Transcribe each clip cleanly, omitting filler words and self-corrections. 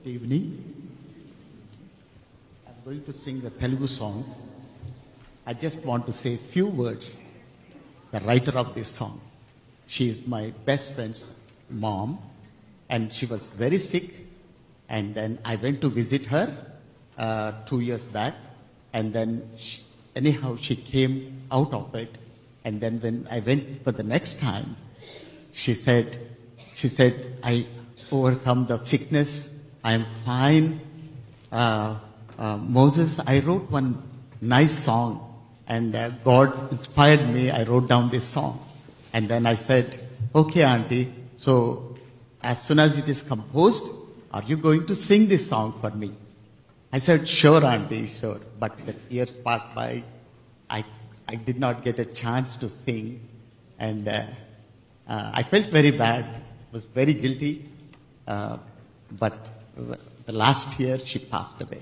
Good evening. I'm going to sing a Telugu song. I just want to say a few words. The writer of this song, she is my best friend's mom, and she was very sick. And then I went to visit her 2 years back, and then anyhow she came out of it. And then when I went for the next time, she said, I overcome the sickness. I am fine. Moses, I wrote one nice song, and God inspired me. I wrote down this song. And then I said, okay, auntie, so as soon as it is composed, are you going to sing this song for me? I said, sure, auntie, sure. But the years passed by. I did not get a chance to sing. And I felt very bad, was very guilty. But the last year she passed away.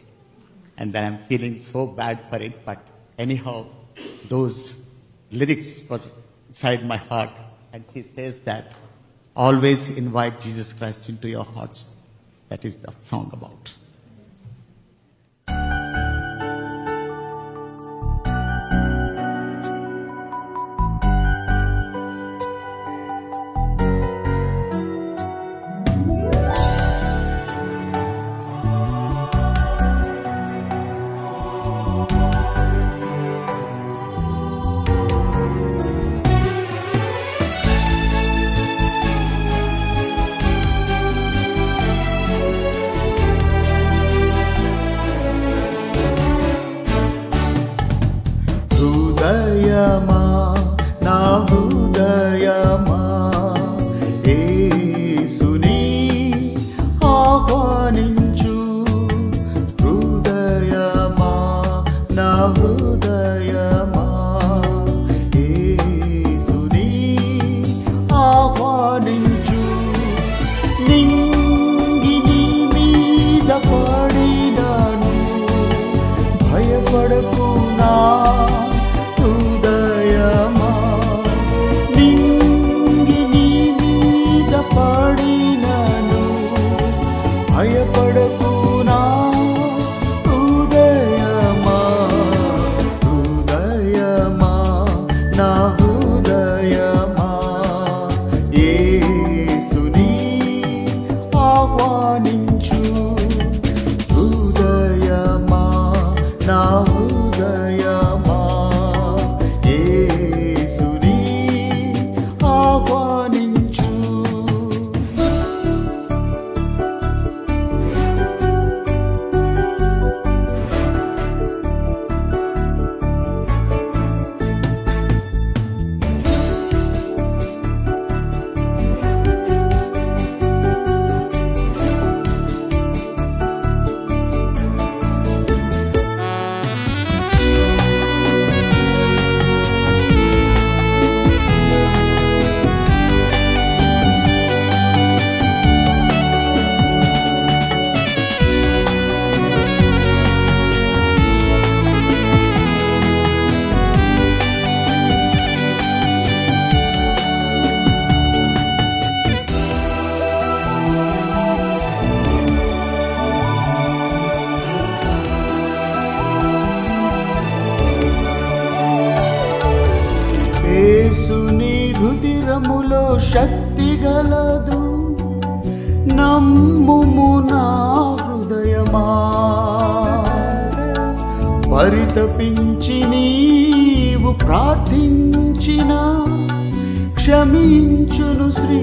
And then I'm feeling so bad for it. But anyhow, those lyrics were inside my heart. And she says that always invite Jesus Christ into your hearts. That is the song about. శక్తి గలదు నమ్ముము నా హృదయమా పరితపించి నీవు ప్రార్థించిన క్షమించును శ్రీ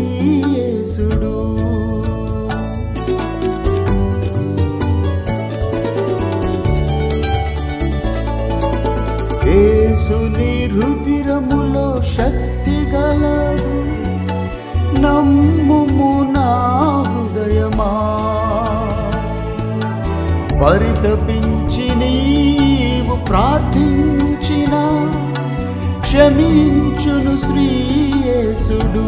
యేసుడు యేసుని హృదయములో శక్తి గలదు నమ్ముము నా హృదయమా పరితపించి నీవు ప్రార్థించిన క్షమించును శ్రీ యేసుడు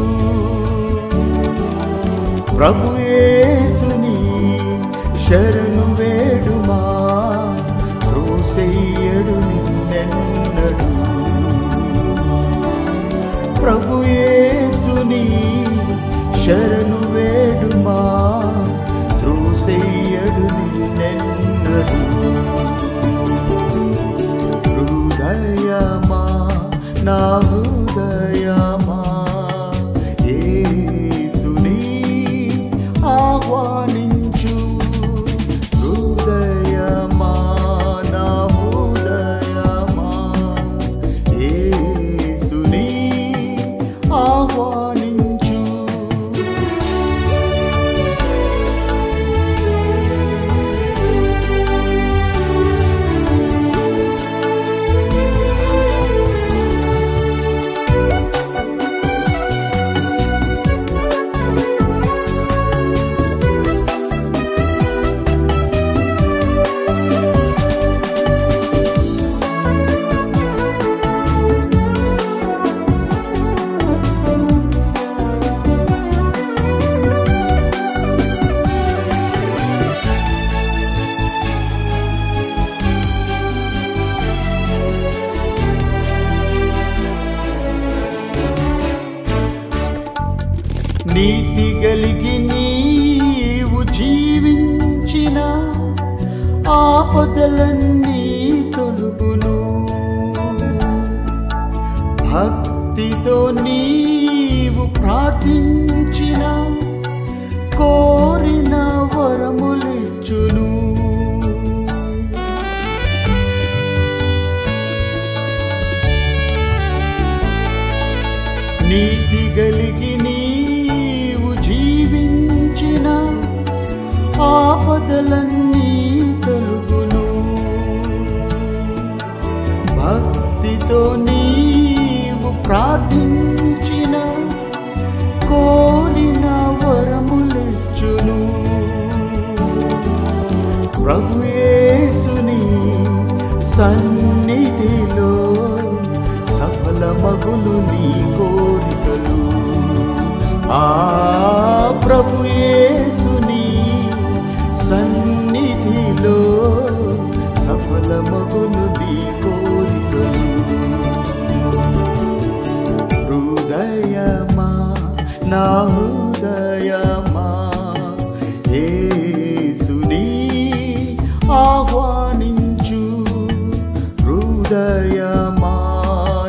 ప్రభు యేసుని శరణు వేడుమా త్రోసెయ్యడు నిన్నెన్నడు ప్రభు యేసుని శరణు వేడుమా త్రోసెయ్యడు నా హృదయమా యేసుని ఆహ్వానించు. హృదయమా నా హృదయమా యేసుని ఆహ్వానించు. నీతి గలిగి నీవు జీవించిన ఆపదలన్నీ తొలుగును. భక్తితో నీవు ప్రార్థించిన కోరిన వరములిచ్చును. నీతి గలిగి నీవు జీవించిన ఆపదలన్నీ తొలుగును. భక్తితో నీవు ప్రార్థించిన కోరిన వరములిచ్చును. ప్రభు యేసుని సన్నిధిలో సఫలమగును నీ కోరికలు. ఆ ప్రభు యేసుని సన్నిధిలో సఫలమగును నీ కోరికలు. హృదయమా నా హృదయమా యేసుని ఆహ్వానించు. హృదయమా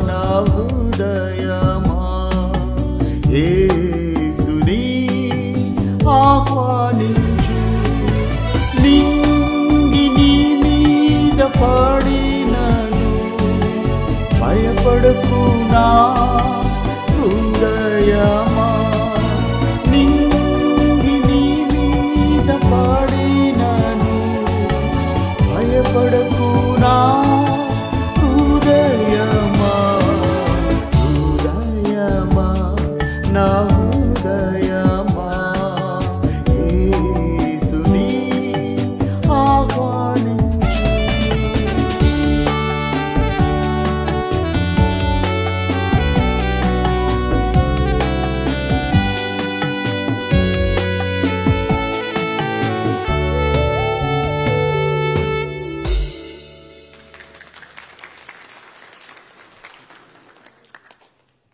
నా హృదయమా యేసుని ఆహ్వానించు. నింగి నీ మీద పడినను భయపడకు నా